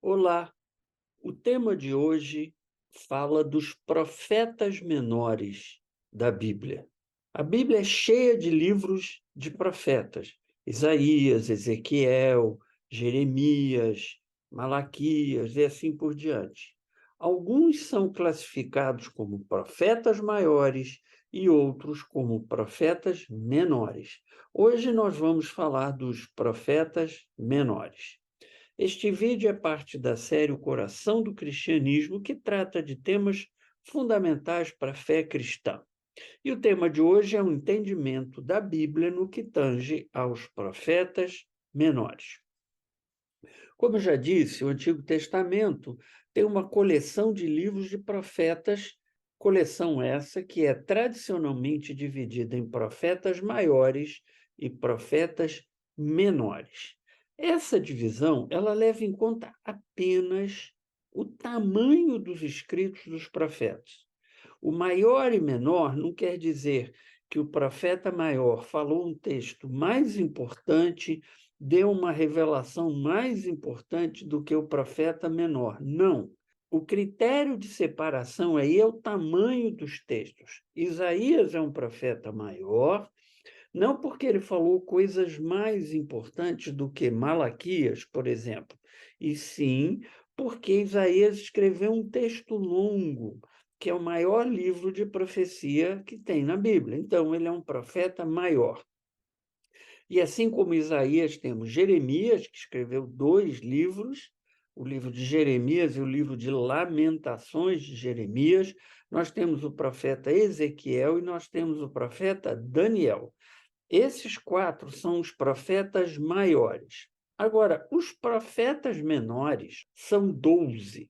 Olá, o tema de hoje fala dos profetas menores da Bíblia. A Bíblia é cheia de livros de profetas: Isaías, Ezequiel, Jeremias, Malaquias e assim por diante. Alguns são classificados como profetas maiores e outros como profetas menores. Hoje nós vamos falar dos profetas menores. Este vídeo é parte da série O Coração do Cristianismo, que trata de temas fundamentais para a fé cristã. E o tema de hoje é o entendimento da Bíblia no que tange aos profetas menores. Como eu já disse, o Antigo Testamento tem uma coleção de livros de profetas, coleção essa que é tradicionalmente dividida em profetas maiores e profetas menores. Essa divisão, ela leva em conta apenas o tamanho dos escritos dos profetas. O maior e menor não quer dizer que o profeta maior falou um texto mais importante, deu uma revelação mais importante do que o profeta menor. Não. O critério de separação aí é o tamanho dos textos. Isaías é um profeta maior, não porque ele falou coisas mais importantes do que Malaquias, por exemplo, e sim porque Isaías escreveu um texto longo, que é o maior livro de profecia que tem na Bíblia. Então, ele é um profeta maior. E assim como Isaías, temos Jeremias, que escreveu 2 livros, o livro de Jeremias e o livro de Lamentações de Jeremias. Nós temos o profeta Ezequiel e nós temos o profeta Daniel. Esses 4 são os profetas maiores. Agora, os profetas menores são 12.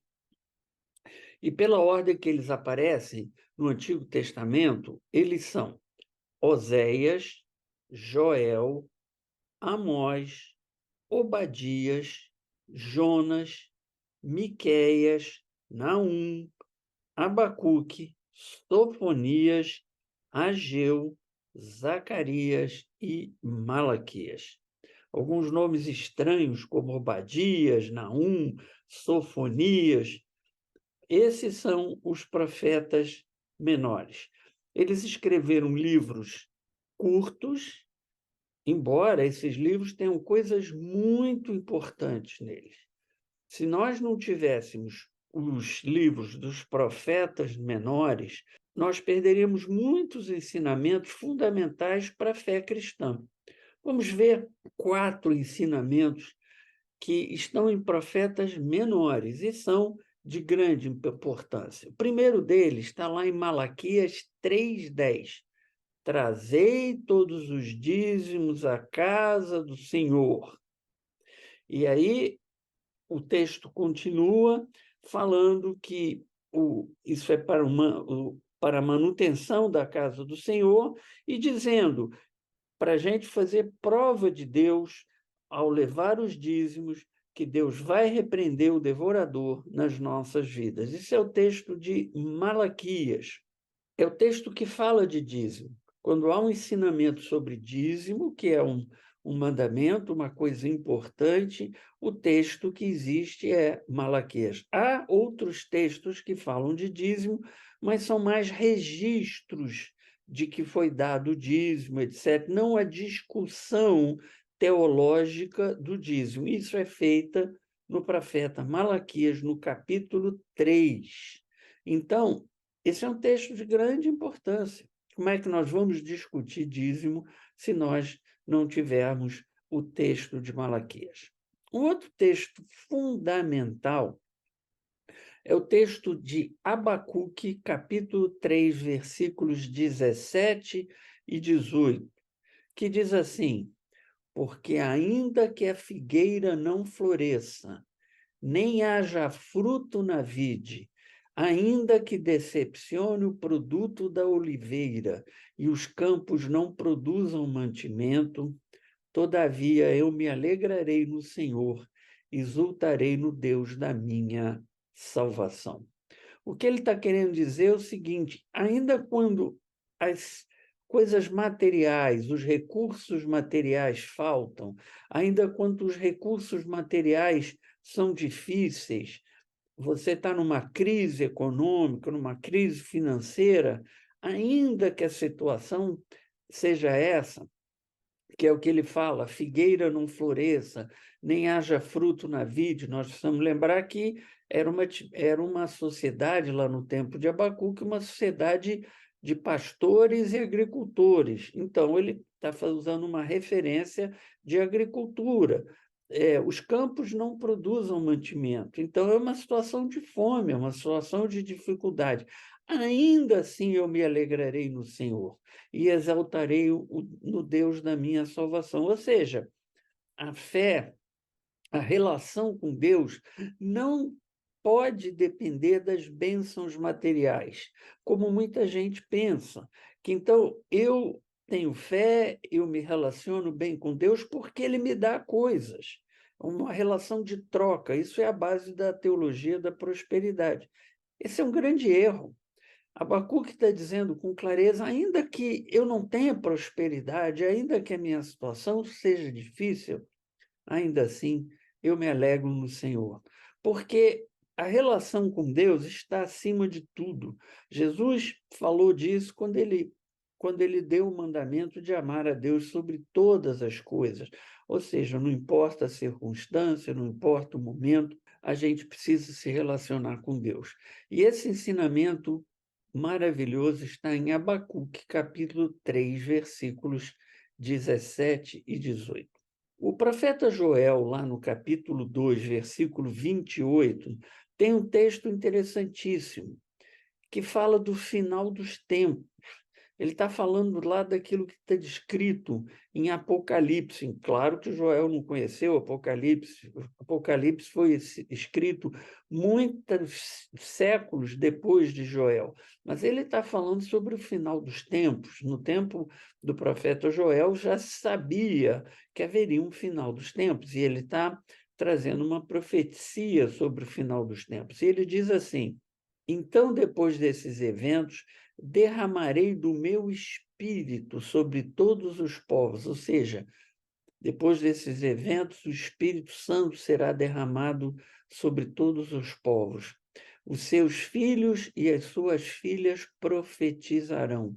E pela ordem que eles aparecem no Antigo Testamento, eles são Oséias, Joel, Amós, Obadias, Jonas, Miqueias, Naum, Abacuque, Sofonias, Ageu, Zacarias e Malaquias. Alguns nomes estranhos, como Obadias, Naum, Sofonias, esses são os profetas menores. Eles escreveram livros curtos, embora esses livros tenham coisas muito importantes neles. Se nós não tivéssemos os livros dos profetas menores, nós perderíamos muitos ensinamentos fundamentais para a fé cristã. Vamos ver 4 ensinamentos que estão em profetas menores e são de grande importância. O primeiro deles está lá em Malaquias 3:10. Trazei todos os dízimos à casa do Senhor. E aí o texto continua falando que isso é para a manutenção da casa do Senhor e dizendo para a gente fazer prova de Deus ao levar os dízimos, que Deus vai repreender o devorador nas nossas vidas. Isso é o texto de Malaquias. É o texto que fala de dízimo. Quando há um ensinamento sobre dízimo, que é um mandamento, uma coisa importante, o texto que existe é Malaquias. Há outros textos que falam de dízimo, mas são mais registros de que foi dado o dízimo, etc. Não a discussão teológica do dízimo. Isso é feita no profeta Malaquias, no capítulo 3. Então, esse é um texto de grande importância. Como é que nós vamos discutir dízimo se nós não tivermos o texto de Malaquias? Um outro texto fundamental é o texto de Abacuque, capítulo 3, versículos 17 e 18, que diz assim: porque ainda que a figueira não floresça, nem haja fruto na vide, ainda que decepcione o produto da oliveira e os campos não produzam mantimento, todavia eu me alegrarei no Senhor, exultarei no Deus da minha salvação. O que ele está querendo dizer é o seguinte: ainda quando as coisas materiais, os recursos materiais faltam, ainda quando os recursos materiais são difíceis, você está numa crise econômica, numa crise financeira, ainda que a situação seja essa, que é o que ele fala, figueira não floresça, nem haja fruto na vide. Nós precisamos lembrar que era uma sociedade lá no tempo de Abacuque, uma sociedade de pastores e agricultores. Então, ele está usando uma referência de agricultura. Os campos não produzem mantimento, então é uma situação de fome, é uma situação de dificuldade. Ainda assim eu me alegrarei no Senhor e exaltarei no Deus da minha salvação. Ou seja, a fé, a relação com Deus, não pode depender das bênçãos materiais, como muita gente pensa. Que então eu tenho fé, eu me relaciono bem com Deus porque Ele me dá coisas. Uma relação de troca. Isso é a base da teologia da prosperidade. Esse é um grande erro. Abacuque está dizendo com clareza, ainda que eu não tenha prosperidade, ainda que a minha situação seja difícil, ainda assim eu me alegro no Senhor. Porque a relação com Deus está acima de tudo. Jesus falou disso quando ele deu o mandamento de amar a Deus sobre todas as coisas. Ou seja, não importa a circunstância, não importa o momento, a gente precisa se relacionar com Deus. E esse ensinamento maravilhoso está em Abacuque, capítulo 3, versículos 17 e 18. O profeta Joel, lá no capítulo 2, versículo 28, tem um texto interessantíssimo, que fala do final dos tempos. Ele está falando lá daquilo que está descrito em Apocalipse. Claro que Joel não conheceu Apocalipse. Apocalipse foi escrito muitos séculos depois de Joel. Mas ele está falando sobre o final dos tempos. No tempo do profeta Joel já se sabia que haveria um final dos tempos. E ele está trazendo uma profecia sobre o final dos tempos. E ele diz assim: então, depois desses eventos, derramarei do meu espírito sobre todos os povos, ou seja, depois desses eventos, o Espírito Santo será derramado sobre todos os povos. Os seus filhos e as suas filhas profetizarão.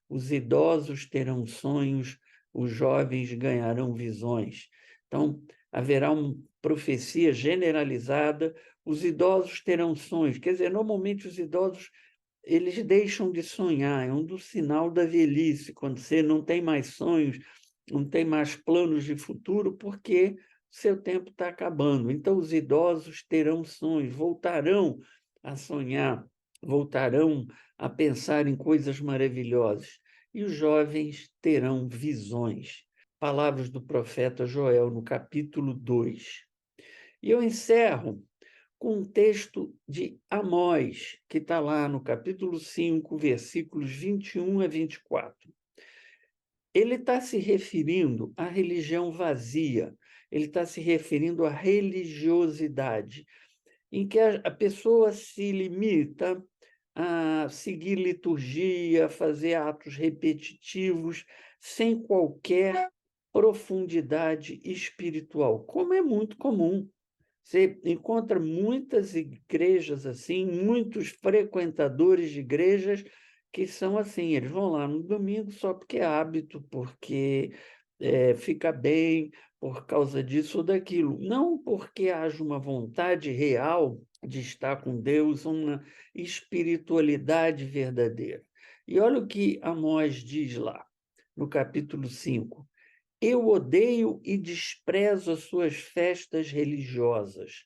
Os idosos terão sonhos, os jovens ganharão visões. Então, haverá uma profecia generalizada, os idosos terão sonhos. Quer dizer, normalmente os idosos eles deixam de sonhar, é um dos sinal da velhice, quando você não tem mais sonhos, não tem mais planos de futuro, porque seu tempo está acabando. Então, os idosos terão sonhos, voltarão a sonhar, voltarão a pensar em coisas maravilhosas. E os jovens terão visões. Palavras do profeta Joel, no capítulo 2. E eu encerro com um texto de Amós, que está lá no capítulo 5, versículos 21 a 24. Ele está se referindo à religião vazia, ele está se referindo à religiosidade, em que a pessoa se limita a seguir liturgia, a fazer atos repetitivos, sem qualquer profundidade espiritual, como é muito comum. Você encontra muitas igrejas assim, muitos frequentadores de igrejas que são assim, eles vão lá no domingo só porque é hábito, porque fica bem, por causa disso ou daquilo. Não porque haja uma vontade real de estar com Deus, uma espiritualidade verdadeira. E olha o que Amós diz lá, no capítulo 5. Eu odeio e desprezo as suas festas religiosas.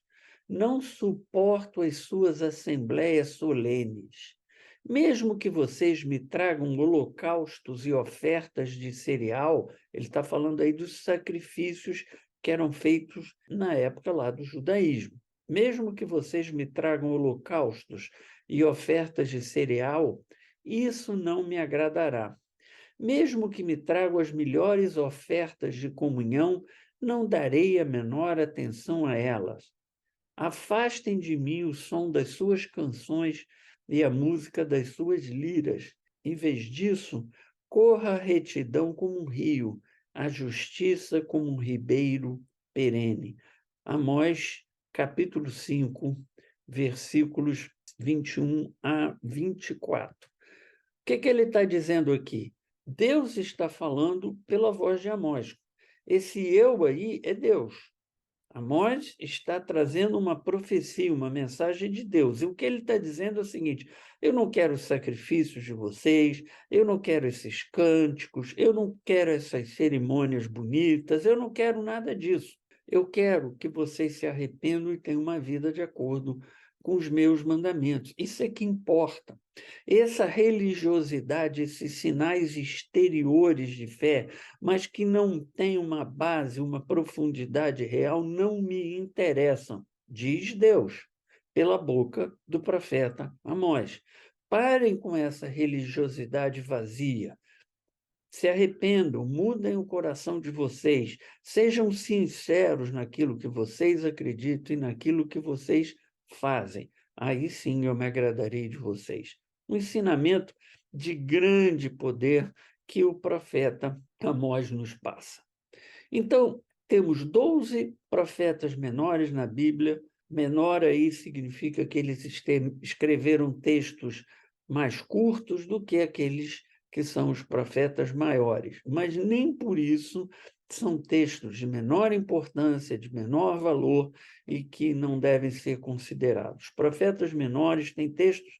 Não suporto as suas assembleias solenes. Mesmo que vocês me tragam holocaustos e ofertas de cereal, ele está falando aí dos sacrifícios que eram feitos na época lá do judaísmo. Mesmo que vocês me tragam holocaustos e ofertas de cereal, isso não me agradará. Mesmo que me tragam as melhores ofertas de comunhão, não darei a menor atenção a elas. Afastem de mim o som das suas canções e a música das suas liras. Em vez disso, corra a retidão como um rio, a justiça como um ribeiro perene. Amós capítulo 5, versículos 21 a 24. O que ele está dizendo aqui? Deus está falando pela voz de Amós. Esse eu aí é Deus. Amós está trazendo uma profecia, uma mensagem de Deus. E o que ele está dizendo é o seguinte: eu não quero os sacrifícios de vocês, eu não quero esses cânticos, eu não quero essas cerimônias bonitas, eu não quero nada disso. Eu quero que vocês se arrependam e tenham uma vida de acordo com os meus mandamentos. Isso é que importa. Essa religiosidade, esses sinais exteriores de fé, mas que não têm uma base, uma profundidade real, não me interessam, diz Deus, pela boca do profeta Amós. Parem com essa religiosidade vazia. Se arrependam, mudem o coração de vocês, sejam sinceros naquilo que vocês acreditam e naquilo que vocês fazem. Aí sim eu me agradarei de vocês. Um ensinamento de grande poder que o profeta Amós nos passa. Então, temos 12 profetas menores na Bíblia. Menor aí significa que eles escreveram textos mais curtos do que aqueles que são os profetas maiores. Mas nem por isso são textos de menor importância, de menor valor e que não devem ser considerados. Profetas menores têm textos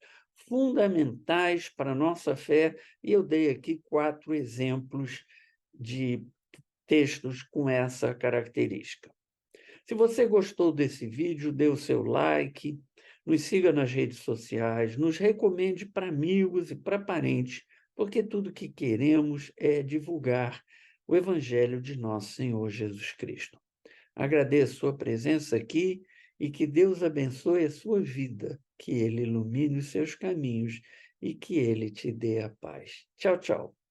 fundamentais para a nossa fé, e eu dei aqui 4 exemplos de textos com essa característica. Se você gostou desse vídeo, dê o seu like, nos siga nas redes sociais, nos recomende para amigos e para parentes, porque tudo que queremos é divulgar o Evangelho de nosso Senhor Jesus Cristo. Agradeço sua presença aqui e que Deus abençoe a sua vida, que Ele ilumine os seus caminhos e que Ele te dê a paz. Tchau, tchau.